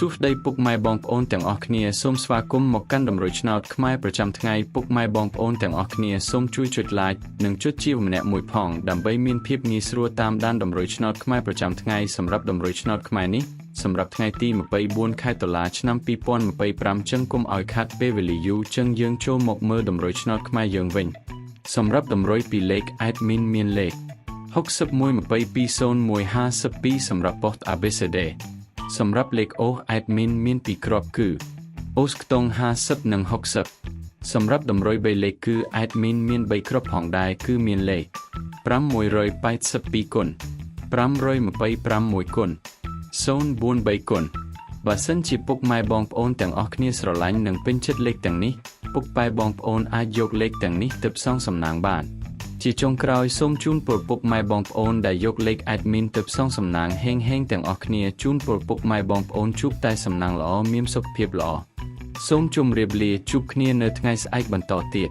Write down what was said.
សួស្តីពុកម៉ែបងប្អូនទាំងអស់គ្នាសូមស្វាគមន៍មកកាន់តម្រុយឆ្នោតខ្មែរប្រចាំថ្ងៃពុកម៉ែបងប្អូនទាំងអស់គ្នាសូមជួយចុច like និងចុចជាម្នាក់មួយផងដើម្បីមានភាពងាយស្រួលតាមដានតម្រុយឆ្នោតខ្មែរប្រចាំថ្ងៃសម្រាប់តម្រុយឆ្នោតខ្មែរនេះសម្រាប់ថ្ងៃទី24ខែតុលាឆ្នាំ2025ចឹងគុំឲ្យខាត់ពេលវេលាយូរចឹងយើងចូលមកមើលតម្រុយឆ្នោតខ្មែរយើងវិញសម្រាប់តម្រុយពីលេខ admin មានលេខ61220152សម្រាប់ post ABCD សម្រាប់លេខ OS admin មានពីរគ្រាប់គឺ OS ខ្ទង់50និង60សម្រាប់តម្រុយ3លេខគឺ admin មាន3គ្រាប់ផងដែរគឺមានលេខ582គុណ526គុណ043គុណបើសិនជាពុកម៉ែបងប្អូនទាំងអស់គ្នាស្រឡាញ់និងពេញចិត្តលេខទាំងនេះពុកប៉ែបងប្អូនអាចយកលេខទាំងនេះទៅផ្សងសំណាងបានជាចុងក្រោយសូមជូនពរពុកម៉ែបងប្អូនដែលយកលេខ admin ទៅផ្សងសំណាងហេងទាំងអស់គ្នាជូនពរពុកម៉ែបងប្អូនជួបតែសំណាងល្អមានសុខភាពល្អសូមជម្រាបលាជួបគ្នានៅថ្ងៃស្អែកបន្តទៀត